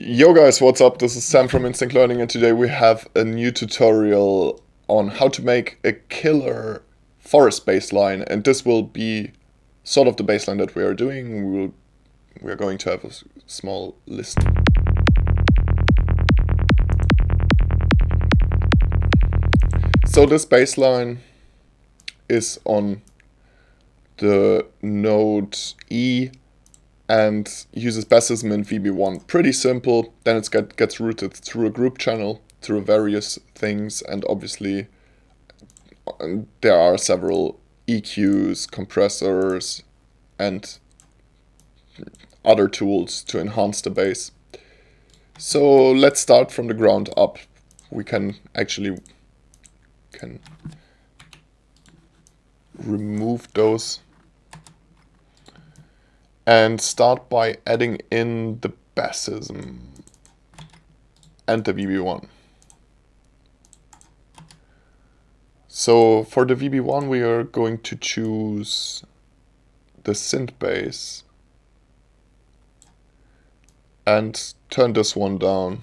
Yo guys, what's up? This is Sam from Instinct Learning, and today we have a new tutorial on how to make a killer forest bassline, and this will be sort of the bassline that we are doing. We are going to have a small list. So this bassline is on the note E and uses Bazzism in VB1. Pretty simple. Then it gets routed through a group channel, through various things, and obviously there are several EQs, compressors, and other tools to enhance the bass. So let's start from the ground up. We can remove those and start by adding in the Bazzism and the VB1. So for the VB1 we are going to choose the synth bass and turn this one down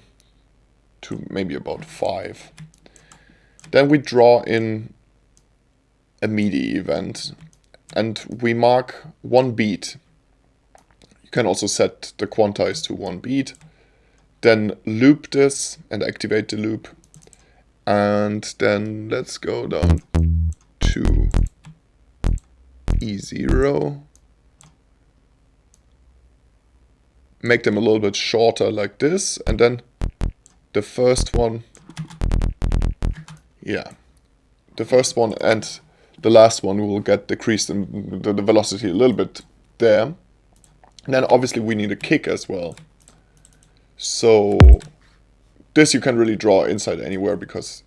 to maybe about 5. Then we draw in a MIDI event and we mark 1 beat. You can also set the quantize to 1 beat. Then loop this and activate the loop. And then let's go down to E0. Make them a little bit shorter like this. And then the first one, the first one and the last one will get decreased in the velocity a little bit there. And then obviously we need a kick as well. So this you can really draw inside anywhere because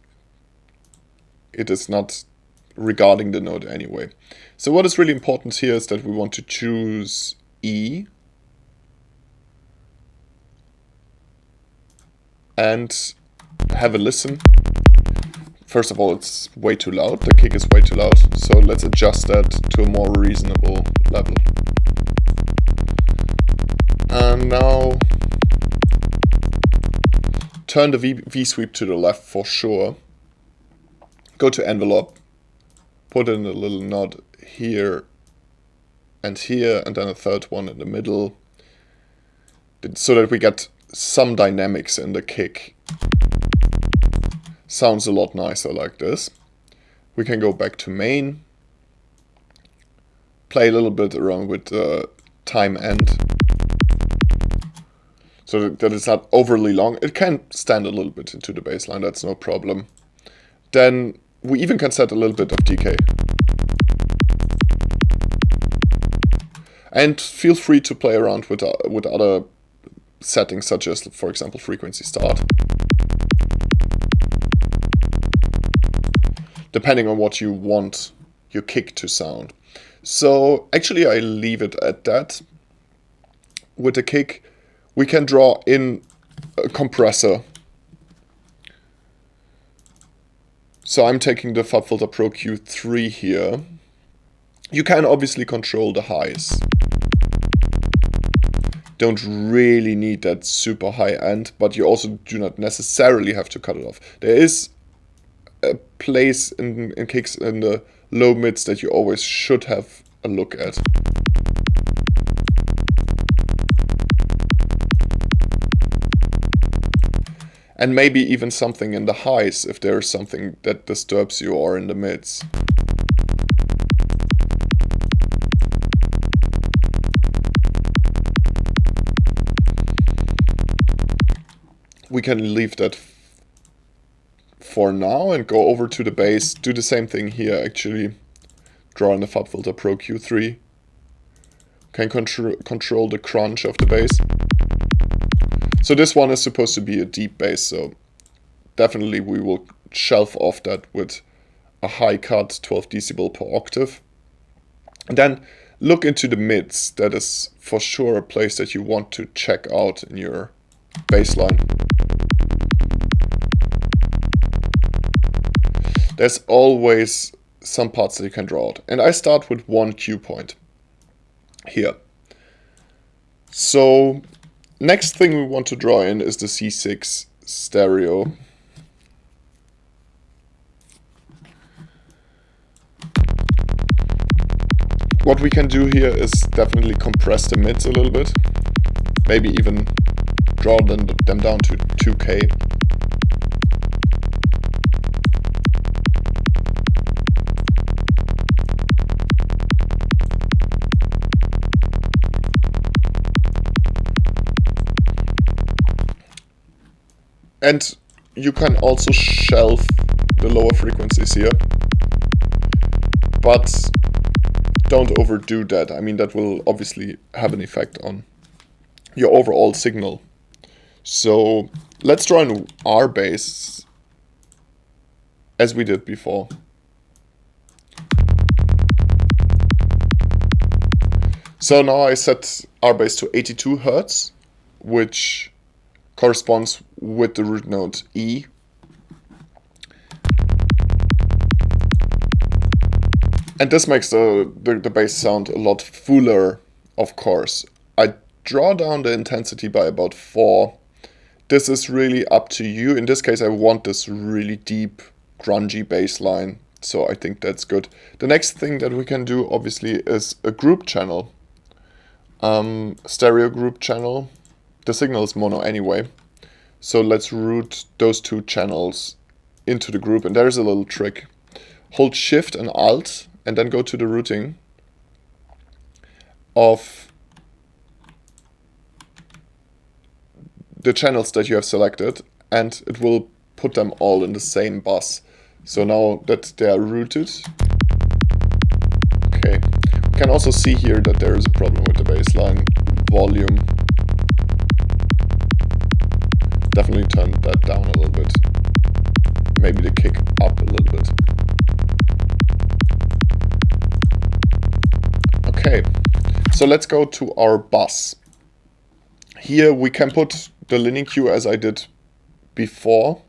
it is not regarding the note anyway. So what is really important here is that we want to choose E and have a listen. First of all, it's way too loud. The kick is way too loud. So let's adjust that to a more reasonable level. And now turn the V sweep to the left for sure. Go to envelope. Put in a little nod here, and then a third one in the middle. So that we get some dynamics in the kick. Sounds a lot nicer like this. We can go back to main. Play a little bit around with time end. So that it's not overly long. It can stand a little bit into the bassline, that's no problem. Then we even can set a little bit of decay. And feel free to play around with other settings, such as, for example, frequency start. Depending on what you want your kick to sound. So actually I leave it at that. With the kick, we can draw in a compressor. So I'm taking the FabFilter Pro Q3 here. You can obviously control the highs. Don't really need that super high end, but you also do not necessarily have to cut it off. There is a place in kicks in the low mids that you always should have a look at. And maybe even something in the highs if there is something that disturbs you, or in the mids. We can leave that for now and go over to the bass. Do the same thing here actually. Draw in the FabFilter Pro Q3. Can control the crunch of the bass. So this one is supposed to be a deep bass, so definitely we will shelf off that with a high cut 12 decibel per octave. And then look into the mids. That is for sure a place that you want to check out in your bassline. There's always some parts that you can draw out. And I start with 1 cue point here. So Next thing we want to draw in is the C6 stereo. What we can do here is definitely compress the mids a little bit. Maybe even draw them down to 2K. And you can also shelve the lower frequencies here, but don't overdo that. I mean, that will obviously have an effect on your overall signal. So let's draw an R bass as we did before. So now I set R bass to 82 Hertz, which corresponds with the root note E. And this makes the bass sound a lot fuller, of course. I draw down the intensity by about 4. This is really up to you. In this case, I want this really deep, grungy bass line, so I think that's good. The next thing that we can do, obviously, is a group channel. Stereo group channel. The signal is mono anyway. So let's route those two channels into the group, and there's a little trick. Hold Shift and Alt, and then go to the routing of the channels that you have selected, and it will put them all in the same bus. So now that they are routed, okay, we can also see here that there is a problem with the bassline volume. Definitely turn that down a little bit. Maybe the kick up a little bit. Okay, so let's go to our bus. Here we can put the linear Q as I did before.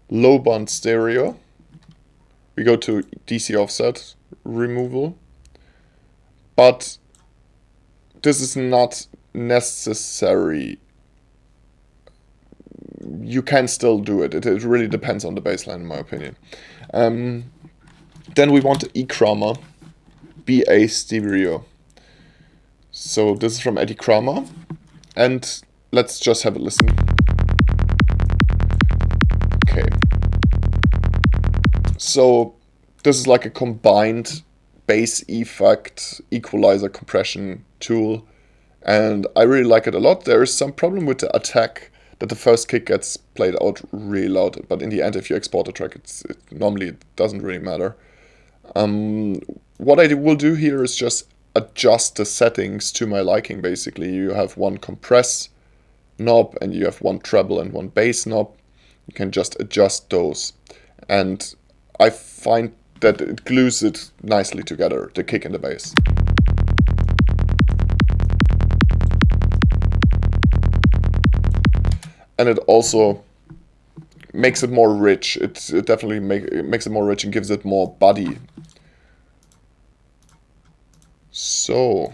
Low band stereo. We go to DC offset removal. But this is not necessary. You can still do it. It really depends on the bassline, in my opinion. Then we want the E-Chroma BA stereo. So this is from Eddie Kramer, and let's just have a listen. Okay. So this is like a combined bass effect equalizer compression tool, and I really like it a lot. There is some problem with the attack, that the first kick gets played out really loud, but in the end, if you export the track, normally it doesn't really matter. What I will do here is just adjust the settings to my liking, basically. You have one compress knob, and you have one treble and one bass knob. You can just adjust those, and I find that it glues it nicely together, the kick and the bass. And it also makes it more rich. It definitely makes it more rich and gives it more body. So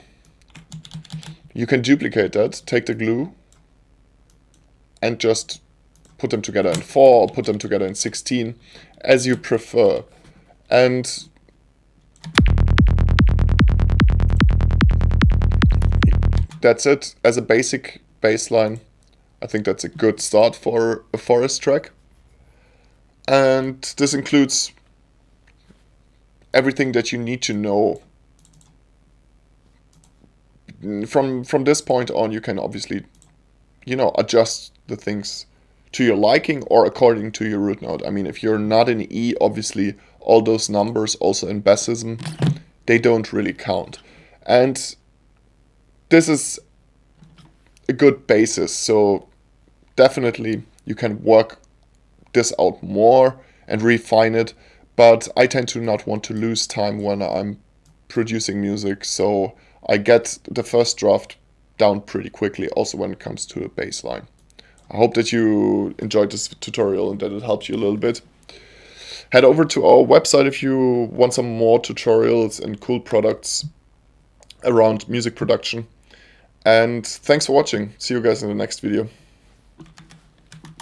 you can duplicate that, take the glue, and just put them together in 4 or put them together in 16, as you prefer. And that's it as a basic bassline. I think that's a good start for a Forest track. And this includes everything that you need to know. From this point on, you can obviously, adjust the things to your liking or according to your root note. I mean, if you're not in E, obviously all those numbers also in Bazzism, they don't really count. And this is a good basis, so definitely you can work this out more and refine it, but I tend to not want to lose time when I'm producing music, so I get the first draft down pretty quickly, also when it comes to a bass line. I hope that you enjoyed this tutorial and that it helped you a little bit. Head over to our website if you want some more tutorials and cool products around music production. And thanks for watching. See you guys in the next video.